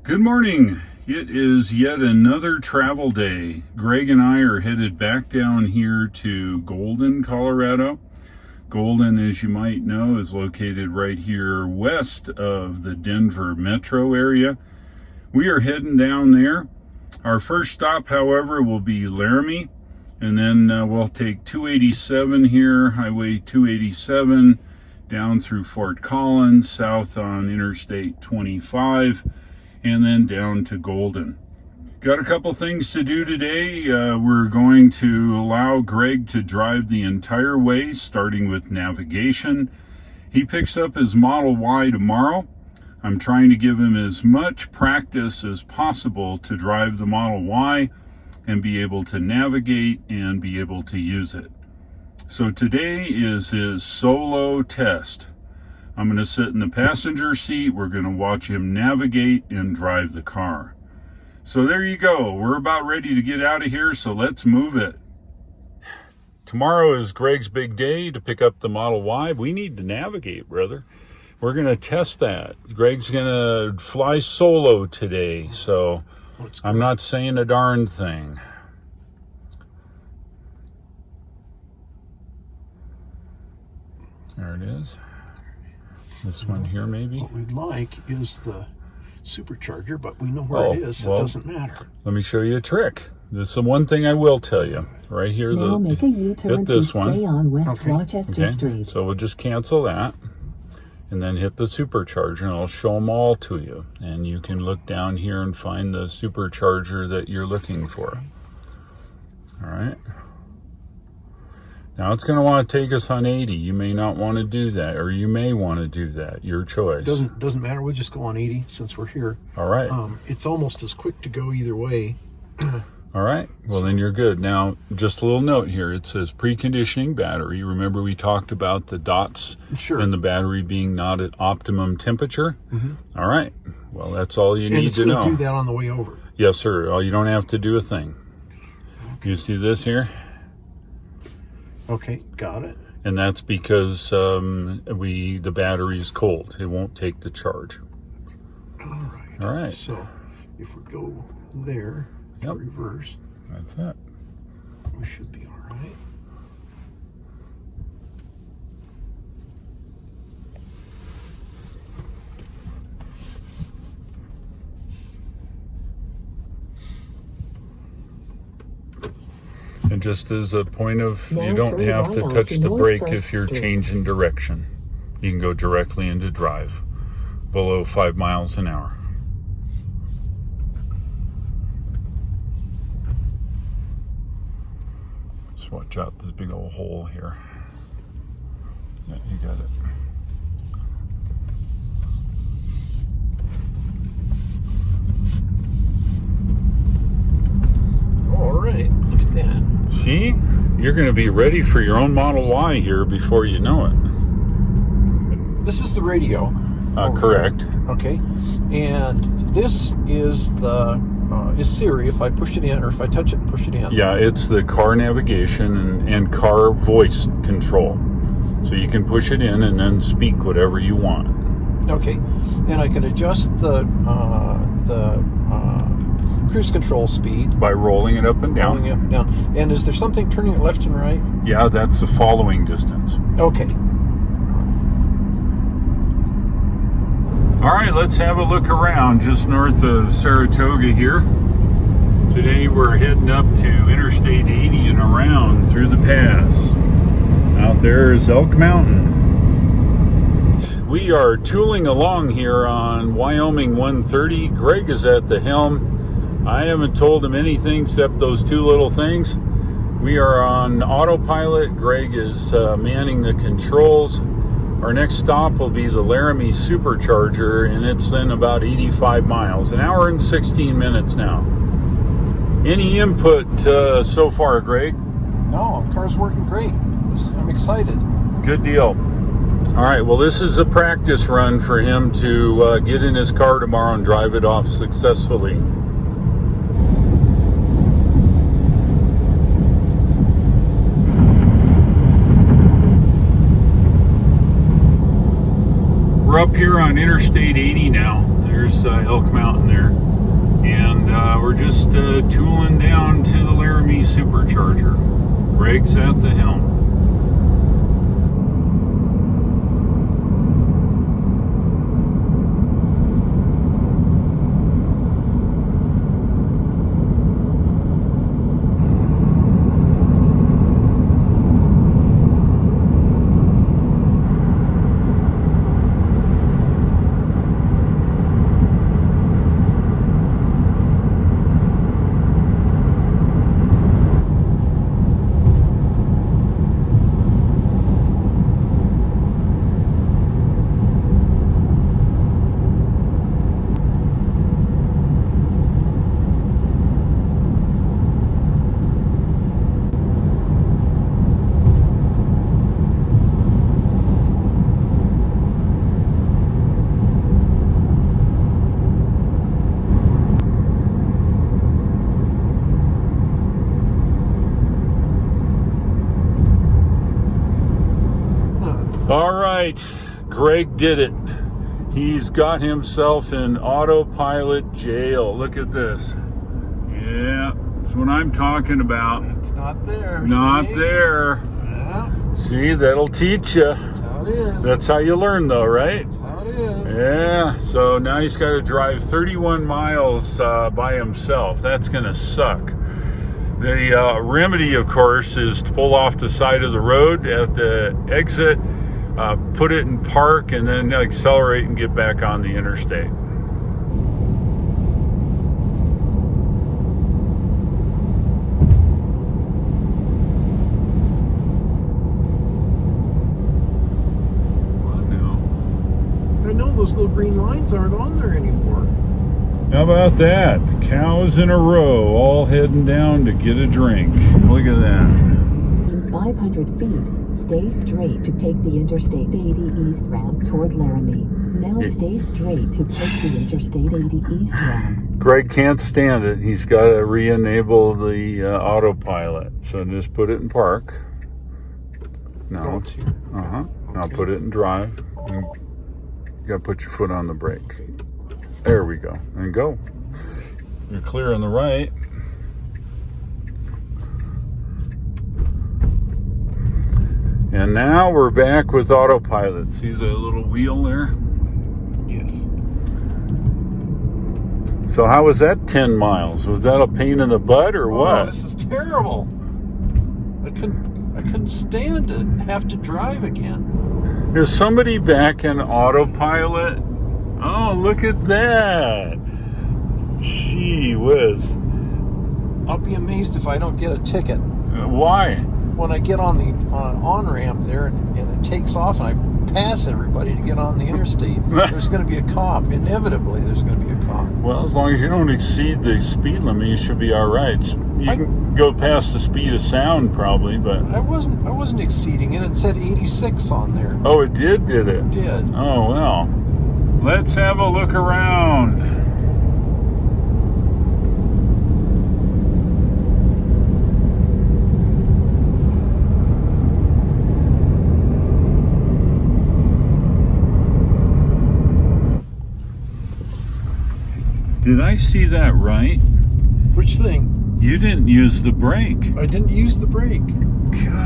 Good morning. It is yet another travel day. Greg and I are headed back down here to Golden, Colorado. Golden, as you might know, is located right here west of the Denver metro area. We are heading down there. Our first stop, however, will be Laramie, and then we'll take 287 here, Highway 287, down through Fort Collins, south on Interstate 25, and then down to Golden. Got a couple things to do today. We're going to allow Greg to drive the entire way, starting with navigation. He picks up his Model Y tomorrow. I'm trying to give him as much practice as possible to drive the Model Y and be able to navigate and be able to use it. So today is his solo test. I'm going to sit in the passenger seat. We're going to watch him navigate and drive the car. So there you go. We're about ready to get out of here, so let's move it. Tomorrow is Greg's big day to pick up the Model Y. We need to navigate, brother. We're going to test that. Greg's going to fly solo today, so I'm not saying a darn thing. There it is. This one here, maybe? What we'd like is the supercharger, but we know where it is, so it doesn't matter. Let me show you a trick. That's the one thing I will tell you. Right here, now make a U-turn to stay on West Rochester Street. So we'll just cancel that, and then hit the supercharger, and I'll show them all to you. And you can look down here and find the supercharger that you're looking for. All right. Now it's going to want to take us on 80. You may not want to do that, or you may want to do that. Your choice. Doesn't matter. We'll just go on 80 since we're here. All right. It's almost as quick to go either way. All right. Well, then you're good. Now, just a little note here. It says preconditioning battery. Remember we talked about the dots and the battery being not at optimum temperature? Mm-hmm. All right. Well, that's all you need to know. And it's going to do that on the way over. Yes, sir. Oh, you don't have to do a thing. Okay. You see this here? Okay, got it. And that's because the battery's cold. It won't take the charge. All right. So if we go there, reverse. That's it. We should be all right. And just as a point of, you don't have to touch the brake if you're changing direction. You can go directly into drive below 5 miles an hour. Just watch out this big old hole here. Yeah, you got it. All right, look at that. See, you're going to be ready for your own Model Y here before you know it. This is the radio. Correct. Okay, and this is the is Siri. If I push it in, or if I touch it and push it in. Yeah, it's the car navigation and car voice control. So you can push it in and then speak whatever you want. Okay, and I can adjust the cruise control speed by rolling it up and down. Rolling it up and down. And is there something turning it left and right? Yeah, that's the following distance. Okay. All right, let's have a look around just north of Saratoga here. Today we're heading up to Interstate 80 and around through the pass. Out there is Elk Mountain. We are tooling along here on Wyoming 130. Greg is at the helm. I haven't told him anything except those two little things. We are on autopilot. Greg is manning the controls. Our next stop will be the Laramie supercharger, and it's in about 85 miles, an hour and 16 minutes now. Any input so far, Greg? No, the car's working great. I'm excited. Good deal. All right, well, this is a practice run for him to get in his car tomorrow and drive it off successfully. We're up here on Interstate 80 now. There's Elk Mountain there. And we're just tooling down to the Laramie Supercharger. Greg's at the helm. All right, Greg did it. He's got himself in autopilot jail. Look at this. Yeah, that's what I'm talking about. It's not there. Not see? there. Yeah. See, that'll teach you. That's how it is. That's how you learn, though, right? That's how it is. Yeah, so now he's got to drive 31 miles by himself. That's going to suck. The remedy, of course, is to pull off the side of the road at the exit, put it in park, and then accelerate and get back on the interstate. I know those little green lines aren't on there anymore. How about that? Cows in a row, all heading down to get a drink. Look at that. In 500 feet, stay straight to take the Interstate 80 East ramp toward Laramie. Now stay straight to take the Interstate 80 East ramp. Greg can't stand it. He's got to re-enable the autopilot. So just put it in park. No. It's here. Uh-huh. Now Okay. put it in drive. And you got to put your foot on the brake. There we go. And go. You're clear on the right. And now we're back with autopilot. See the little wheel there? Yes. So how was that 10 miles? Was that a pain in the butt or Oh, what? this is terrible. I couldn't stand it. Have to drive again. Is somebody back in autopilot? Oh, look at that. Gee whiz. I'll be amazed if I don't get a ticket. Why? When I get on the on-ramp there and it takes off and I pass everybody to get on the interstate, there's going to be a cop. Inevitably, there's going to be a cop. Well, as long as you don't exceed the speed limit, you should be all right. You can go past the speed of sound probably, but... I wasn't exceeding it. It said 86 on there. Oh, it did it? It did. Oh, well. Let's have a look around. Did I see that right? Which thing? You didn't use the brake. I didn't use the brake.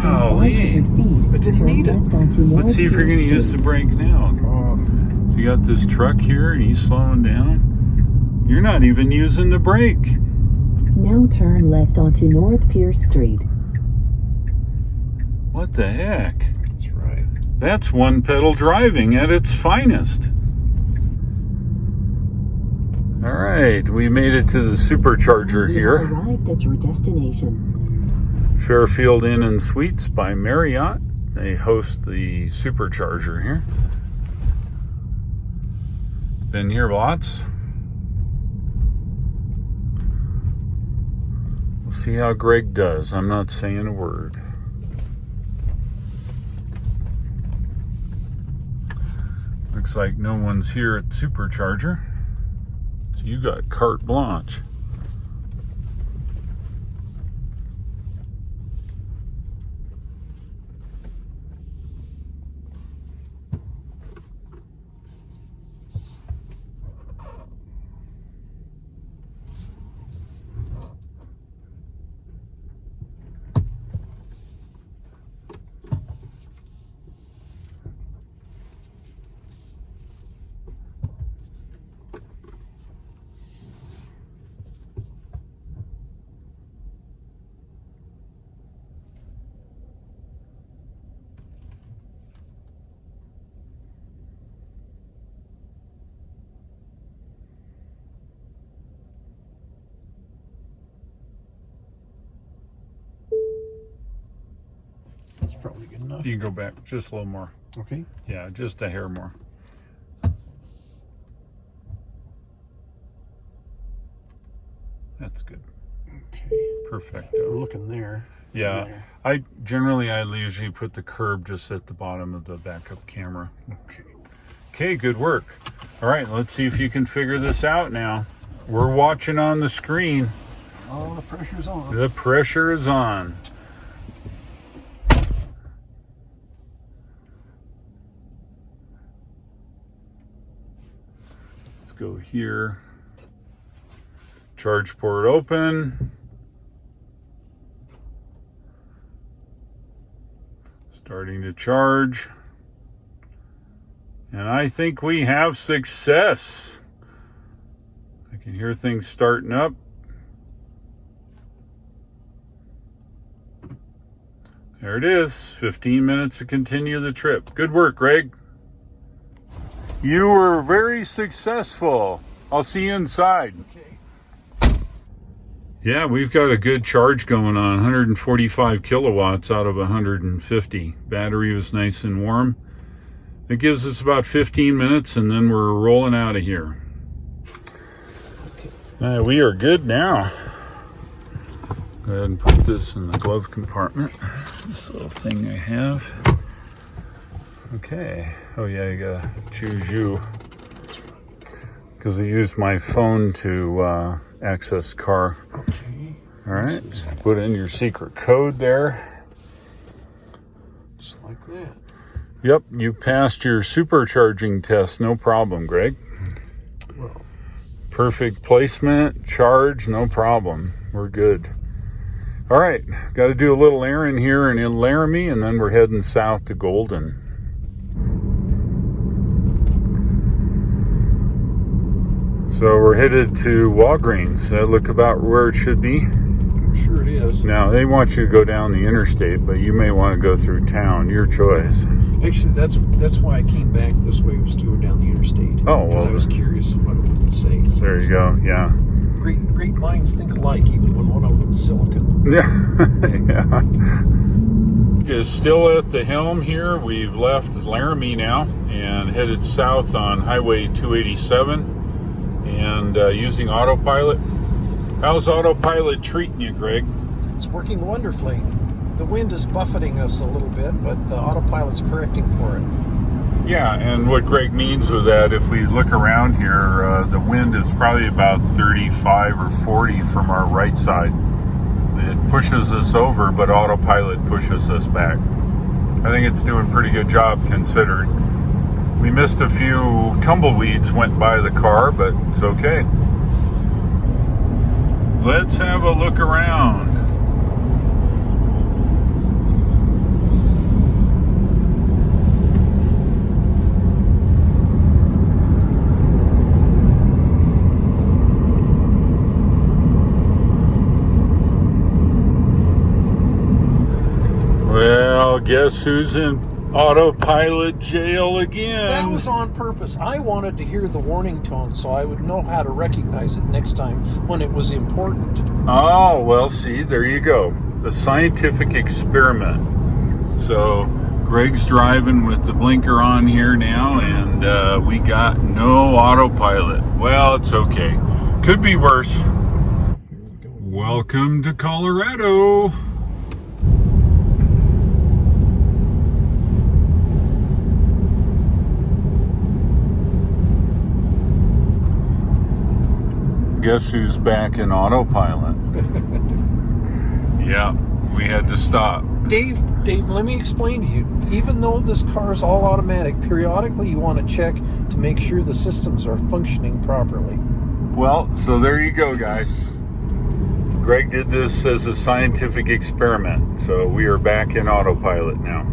Golly. 500 feet, I didn't turn need it. left onto Let's see if you're going to use the brake now. Oh, So you got this truck here and he's slowing down. You're not even using the brake. Now turn left onto North Pierce Street. What the heck? that's right. That's one pedal driving at its finest. All right, we made it to the supercharger You here. have arrived at your destination. Fairfield Inn and Suites by Marriott. They host the supercharger here. Been here lots. We'll see how Greg does. I'm not saying a word. Looks like no one's here at supercharger. So you got carte blanche. probably good enough. You can go back just a little more. Okay. Yeah, just a hair more. That's good. Okay. Perfect. We're looking there. Yeah, There. I usually put the curb just at the bottom of the backup camera. Okay. Okay, good work. All right, let's see if you can figure this out now. We're watching on the screen. Oh, the pressure's on. The pressure is on. Let's go here. Charge port open. Starting to charge. And I think we have success. I can hear things starting up. There it is. 15 minutes to continue the trip. Good work, Greg. You were very successful. I'll see you inside. Okay. Yeah, we've got a good charge going on. 145 kilowatts out of 150. Battery was nice and warm. It gives us about 15 minutes and then we're rolling out of here. We are good now. Go ahead and put this in the glove compartment. This little thing I have. Okay. Oh yeah, you gotta choose you. Because I used my phone to access car. Okay. All right. Put in your secret code there. Just like that. Yep, you passed your supercharging test, no problem, Greg. Well, Perfect placement, charge, no problem. We're good. All right, got to do a little errand here in Laramie, and then we're heading south to Golden. So we're headed to Walgreens. That look about where it should be. I'm sure it is. Now, they want you to go down the interstate, but you may want to go through town. Your choice. Actually, that's why I came back this way, was to go down the interstate. Oh, well. Because I was curious what it would say. So There you go, yeah. Great minds think alike, even when one of them's silicon. Yeah. Is still at the helm here. We've left Laramie now and headed south on Highway 287 and using autopilot. How's autopilot treating you, Greg? It's working wonderfully. The wind is buffeting us a little bit, but the autopilot's correcting for it. Yeah, and what Greg means with that, if we look around here, the wind is probably about 35 or 40 from our right side. It pushes us over, but autopilot pushes us back. I think it's doing a pretty good job considering. We missed a few tumbleweeds went by the car, but it's okay. Let's have a look around. Well, guess who's in autopilot jail again? That was on purpose. I wanted to hear the warning tone so I would know how to recognize it next time when it was important. Oh, well, see, there you go. The scientific experiment. So, Greg's driving with the blinker on here now, and we got no autopilot. Well, it's okay. Could be worse. Welcome to Colorado. Guess who's back in autopilot? Yeah, we had to stop. Dave, let me explain to you. Even though this car is all automatic, periodically you want to check to make sure the systems are functioning properly. Well, so there you go, guys. Greg did this as a scientific experiment, so we are back in autopilot now.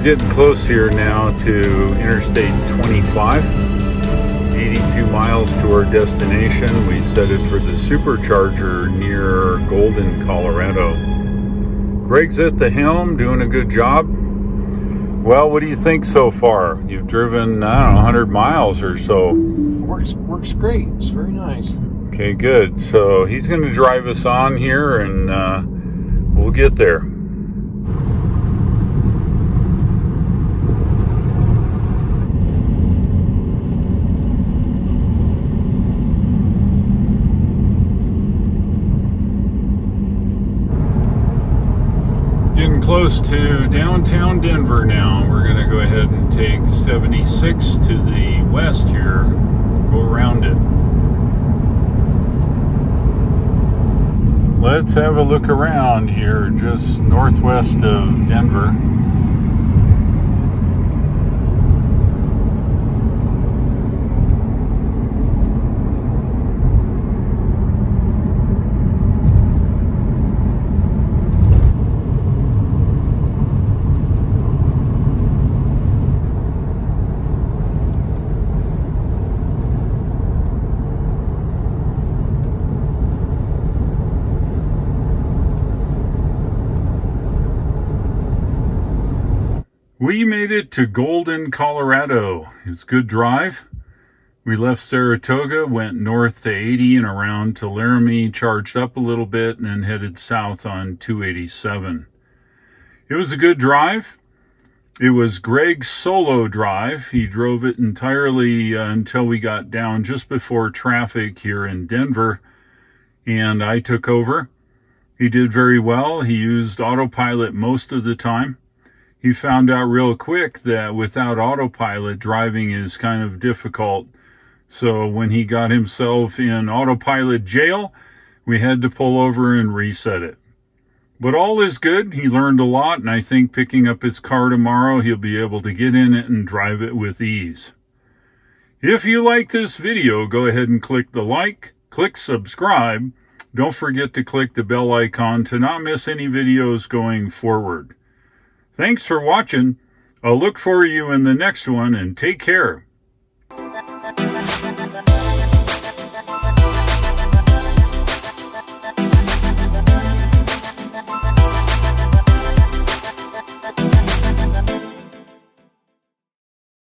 getting close here now to Interstate 25. 82 miles to our destination. We set it for the supercharger near Golden, Colorado. Greg's at the helm, doing a good job. Well, what do you think so far? You've driven, I don't know, 100 miles or so. Works great. It's very nice. Okay, good. So he's going to drive us on here, and we'll get there. Getting close to downtown Denver now. We're going to go ahead and take 76 to the west here, go around it. Let's have a look around here, just northwest of Denver. We made it to Golden, Colorado. It was a good drive. We left Saratoga, went north to 80 and around to Laramie, charged up a little bit, and then headed south on 287. It was a good drive. It was Greg's solo drive. He drove it entirely until we got down just before traffic here in Denver, and I took over. He did very well. He used autopilot most of the time. He found out real quick that without autopilot, driving is kind of difficult. So when he got himself in autopilot jail, we had to pull over and reset it. But all is good. He learned a lot, and I think picking up his car tomorrow, he'll be able to get in it and drive it with ease. If you like this video, go ahead and click the like, click subscribe. Don't forget to click the bell icon to not miss any videos going forward. Thanks for watching. I'll look for you in the next one, and take care.